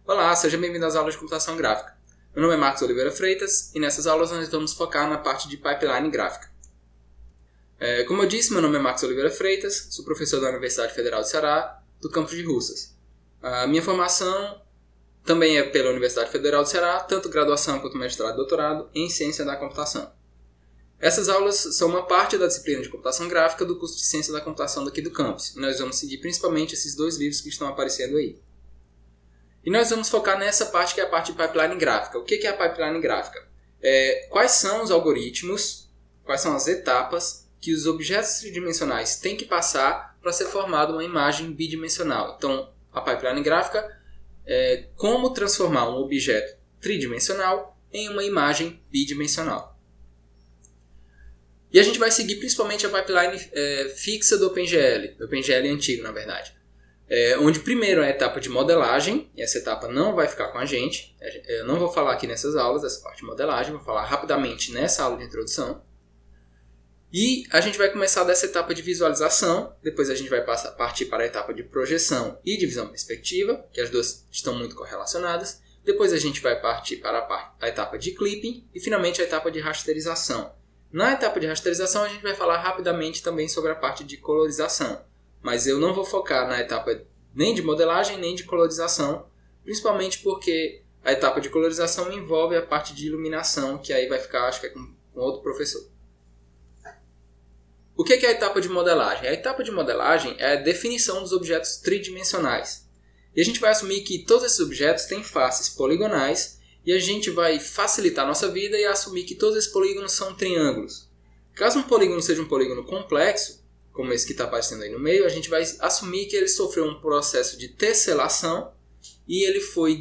Olá, seja bem-vindo às aulas de computação gráfica. Meu nome é Marcos Oliveira Freitas e nessas aulas nós vamos focar na parte de pipeline gráfica. Como eu disse, meu nome é Marcos Oliveira Freitas, sou professor da Universidade Federal do Ceará, do campus de Russas. A minha formação também é pela Universidade Federal do Ceará, tanto graduação quanto mestrado e doutorado em ciência da computação. Essas aulas são uma parte da disciplina de computação gráfica do curso de ciência da computação daqui do campus. E nós vamos seguir principalmente esses dois livros que estão aparecendo aí. E nós vamos focar nessa parte que é a parte de pipeline gráfica. O que é a pipeline gráfica? Quais são os algoritmos, quais são as etapas que os objetos tridimensionais têm que passar para ser formada uma imagem bidimensional. Então, a pipeline gráfica é como transformar um objeto tridimensional em uma imagem bidimensional. E a gente vai seguir principalmente a pipeline fixa do OpenGL antigo, na verdade. Onde primeiro é a etapa de modelagem, e essa etapa não vai ficar com a gente. Eu não vou falar aqui nessas aulas dessa parte de modelagem, vou falar rapidamente nessa aula de introdução. E a gente vai começar dessa etapa de visualização, depois a gente vai partir para a etapa de projeção e de visão perspectiva, que as duas estão muito correlacionadas. Depois a gente vai partir para a etapa de clipping e finalmente a etapa de rasterização. Na etapa de rasterização a gente vai falar rapidamente também sobre a parte de colorização. Mas eu não vou focar na etapa nem de modelagem nem de colorização, principalmente porque a etapa de colorização envolve a parte de iluminação, que aí vai ficar, acho que com outro professor. O que é a etapa de modelagem? A etapa de modelagem é a definição dos objetos tridimensionais. E a gente vai assumir que todos esses objetos têm faces poligonais e a gente vai facilitar a nossa vida e assumir que todos esses polígonos são triângulos. Caso um polígono seja um polígono complexo, como esse que está aparecendo aí no meio, a gente vai assumir que ele sofreu um processo de tesselação e ele foi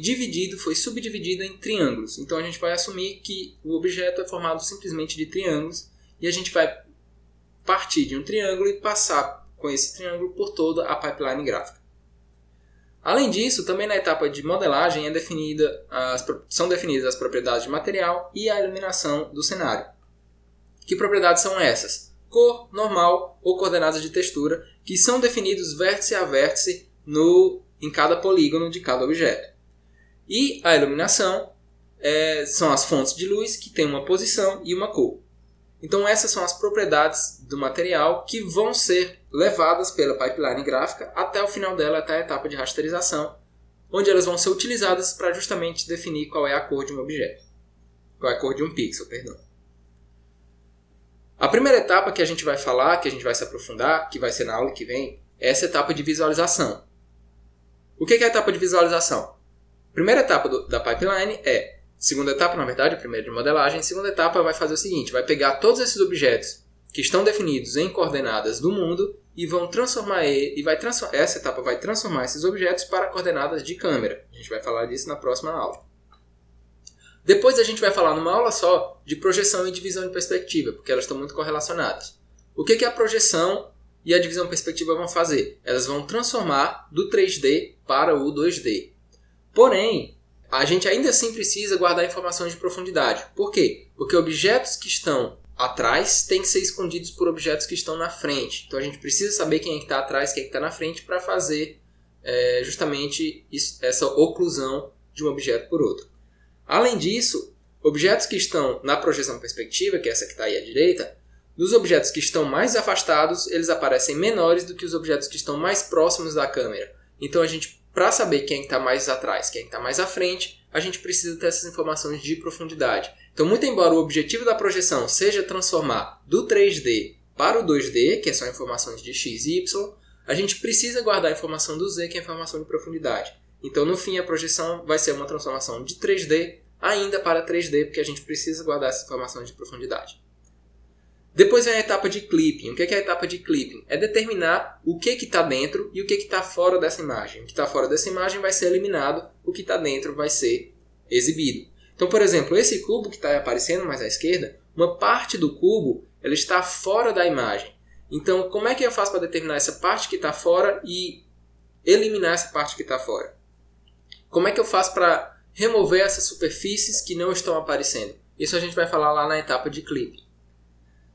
subdividido em triângulos. Então a gente vai assumir que o objeto é formado simplesmente de triângulos e a gente vai partir de um triângulo e passar com esse triângulo por toda a pipeline gráfica. Além disso, também na etapa de modelagem são definidas as propriedades de material e a iluminação do cenário. Que propriedades são essas? Cor, normal ou coordenadas de textura, que são definidos vértice a vértice em cada polígono de cada objeto. E a iluminação são as fontes de luz que têm uma posição e uma cor. Então essas são as propriedades do material que vão ser levadas pela pipeline gráfica até o final dela, até a etapa de rasterização, onde elas vão ser utilizadas para justamente definir qual é a cor de um objeto. Qual é a cor de um pixel, perdão. A primeira etapa que a gente vai falar, que a gente vai se aprofundar, que vai ser na aula que vem, é essa etapa de visualização. O que é a etapa de visualização? A primeira etapa da pipeline segunda etapa, na verdade, a primeira de modelagem. A segunda etapa vai fazer o seguinte, vai pegar todos esses objetos que estão definidos em coordenadas do mundo e vão transformar essa etapa vai transformar esses objetos para coordenadas de câmera. A gente vai falar disso na próxima aula. Depois a gente vai falar numa aula só de projeção e divisão de perspectiva, porque elas estão muito correlacionadas. O que a projeção e a divisão de perspectiva vão fazer? Elas vão transformar do 3D para o 2D. Porém, a gente ainda assim precisa guardar informações de profundidade. Por quê? Porque objetos que estão atrás têm que ser escondidos por objetos que estão na frente. Então a gente precisa saber quem é que está atrás, quem é que está na frente para fazer justamente essa oclusão de um objeto por outro. Além disso, objetos que estão na projeção perspectiva, que é essa que está aí à direita, dos objetos que estão mais afastados, eles aparecem menores do que os objetos que estão mais próximos da câmera. Então, para saber quem está mais atrás, quem está mais à frente, a gente precisa ter essas informações de profundidade. Então, muito embora o objetivo da projeção seja transformar do 3D para o 2D, que são informações de x e y, a gente precisa guardar a informação do z, que é a informação de profundidade. Então, no fim, a projeção vai ser uma transformação de 3D ainda para 3D, porque a gente precisa guardar essas informações de profundidade. Depois vem a etapa de clipping. O que é a etapa de clipping? É determinar o que está dentro e o que está fora dessa imagem. O que está fora dessa imagem vai ser eliminado, o que está dentro vai ser exibido. Então, por exemplo, esse cubo que está aparecendo mais à esquerda, uma parte do cubo ela está fora da imagem. Então, como é que eu faço para determinar essa parte que está fora e eliminar essa parte que está fora? Como é que eu faço para remover essas superfícies que não estão aparecendo? Isso a gente vai falar lá na etapa de clipping.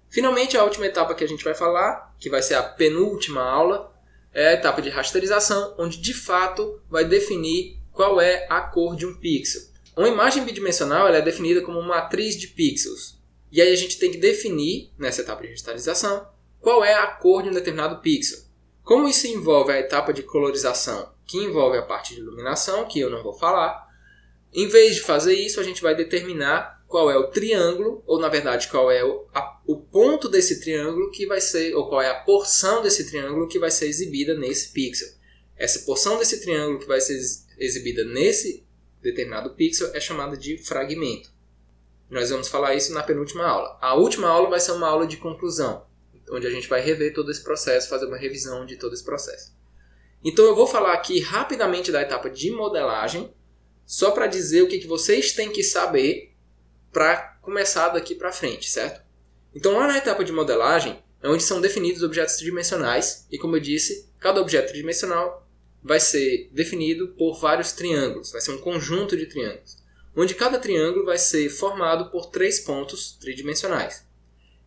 Finalmente, a última etapa que a gente vai falar, que vai ser a penúltima aula, é a etapa de rasterização, onde de fato vai definir qual é a cor de um pixel. Uma imagem bidimensional ela é definida como uma matriz de pixels. E aí a gente tem que definir, nessa etapa de digitalização, qual é a cor de um determinado pixel. Como isso envolve a etapa de colorização, que envolve a parte de iluminação, que eu não vou falar, em vez de fazer isso, a gente vai determinar qual é o triângulo, ou na verdade qual é o ponto desse triângulo que vai ser, ou qual é a porção desse triângulo que vai ser exibida nesse pixel. Essa porção desse triângulo que vai ser exibida nesse determinado pixel é chamada de fragmento. Nós vamos falar isso na penúltima aula. A última aula vai ser uma aula de conclusão, onde a gente vai rever todo esse processo, fazer uma revisão de todo esse processo. Então eu vou falar aqui rapidamente da etapa de modelagem, só para dizer o que vocês têm que saber para começar daqui para frente, certo? Então lá na etapa de modelagem é onde são definidos objetos tridimensionais e, como eu disse, cada objeto tridimensional vai ser definido por vários triângulos, vai ser um conjunto de triângulos, onde cada triângulo vai ser formado por 3 pontos tridimensionais.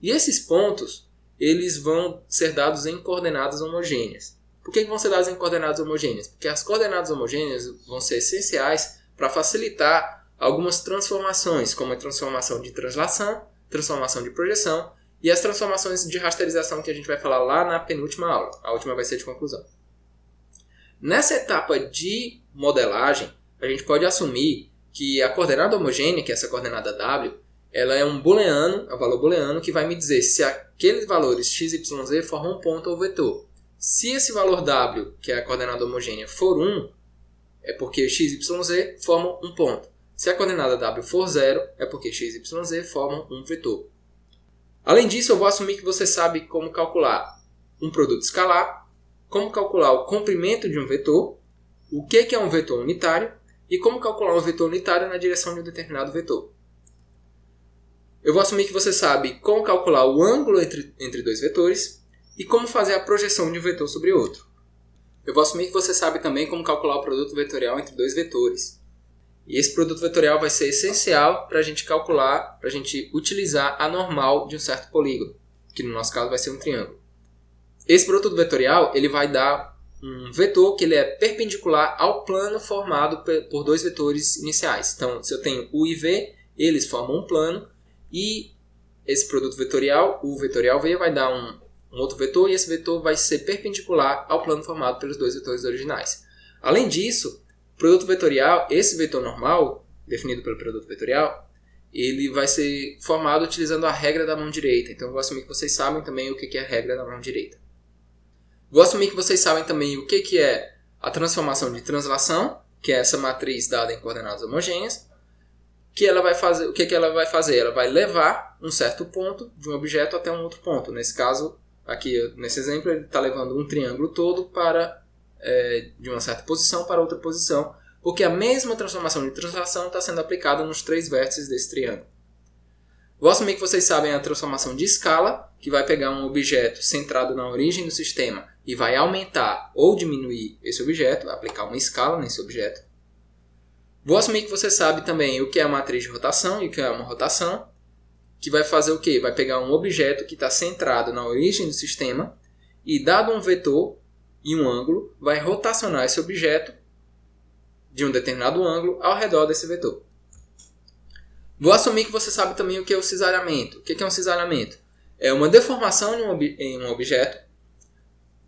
E esses pontos eles vão ser dados em coordenadas homogêneas. Por que vão ser dados em coordenadas homogêneas? Porque as coordenadas homogêneas vão ser essenciais para facilitar algumas transformações, como a transformação de translação, transformação de projeção e as transformações de rasterização que a gente vai falar lá na penúltima aula. A última vai ser de conclusão. Nessa etapa de modelagem, a gente pode assumir que a coordenada homogênea, que é essa coordenada W, ela é um booleano, é um valor booleano que vai me dizer se aqueles valores x, y, z formam um ponto ou vetor. Se esse valor W, que é a coordenada homogênea, for 1, é porque x, y, z formam um ponto. Se a coordenada W for 0, é porque x, y, z formam um vetor. Além disso, eu vou assumir que você sabe como calcular um produto escalar, como calcular o comprimento de um vetor, o que é um vetor unitário e como calcular um vetor unitário na direção de um determinado vetor. Eu vou assumir que você sabe como calcular o ângulo entre dois vetores e como fazer a projeção de um vetor sobre outro. Eu vou assumir que você sabe também como calcular o produto vetorial entre dois vetores. E esse produto vetorial vai ser essencial para a gente calcular, para a gente utilizar a normal de um certo polígono, que no nosso caso vai ser um triângulo. Esse produto vetorial ele vai dar um vetor que ele é perpendicular ao plano formado por dois vetores iniciais. Então, se eu tenho U e V, eles formam um plano e esse produto vetorial, o vetorial V, vai dar um outro vetor e esse vetor vai ser perpendicular ao plano formado pelos dois vetores originais. Além disso, o produto vetorial, esse vetor normal, definido pelo produto vetorial, ele vai ser formado utilizando a regra da mão direita. Então, eu vou assumir que vocês sabem também o que é a regra da mão direita. Vou assumir que vocês sabem também o que é a transformação de translação, que é essa matriz dada em coordenadas homogêneas. Que ela vai fazer, o que ela vai fazer? Ela vai levar um certo ponto de um objeto até um outro ponto. Nesse caso, aqui nesse exemplo, ele está levando um triângulo todo de uma certa posição para outra posição, porque a mesma transformação de translação está sendo aplicada nos 3 vértices desse triângulo. Vou assumir que vocês sabem a transformação de escala, que vai pegar um objeto centrado na origem do sistema e vai aumentar ou diminuir esse objeto, aplicar uma escala nesse objeto. Vou assumir que você sabe também o que é a matriz de rotação e o que é uma rotação, que vai fazer o quê? Vai pegar um objeto que está centrado na origem do sistema e, dado um vetor e um ângulo, vai rotacionar esse objeto de um determinado ângulo ao redor desse vetor. Vou assumir que você sabe também o que é o cisalhamento. O que é um cisalhamento? É uma deformação em um objeto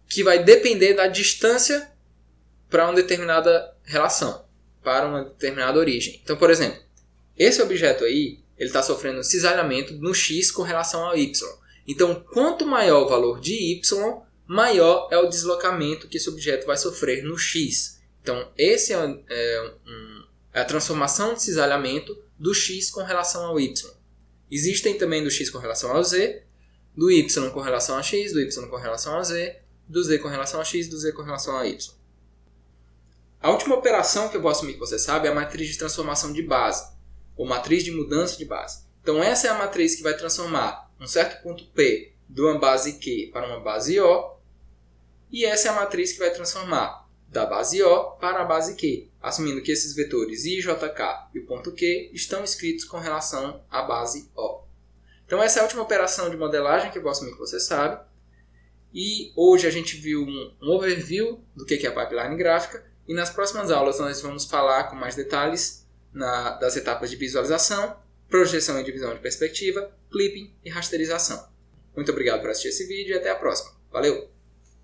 que vai depender da distância para uma determinada relação, para uma determinada origem. Então, por exemplo, esse objeto aí, ele está sofrendo cisalhamento no x com relação ao y. Então, quanto maior o valor de y, maior é o deslocamento que esse objeto vai sofrer no x. Então, esse é a transformação de cisalhamento do x com relação ao y. Existem também do x com relação ao z, do y com relação a x, do y com relação a z, do z com relação a x, do z com relação a y. A última operação que eu vou assumir que você sabe é a matriz de transformação de base, ou matriz de mudança de base. Então essa é a matriz que vai transformar um certo ponto P de uma base Q para uma base O, e essa é a matriz que vai transformar da base O para a base Q, assumindo que esses vetores I, J, K e o ponto Q estão escritos com relação à base O. Então essa é a última operação de modelagem que eu vou assumir que você sabe. E hoje a gente viu um overview do que é a pipeline gráfica E nas próximas aulas nós vamos falar com mais detalhes das etapas de visualização, projeção e divisão de perspectiva, clipping e rasterização. Muito obrigado por assistir esse vídeo e até a próxima. Valeu!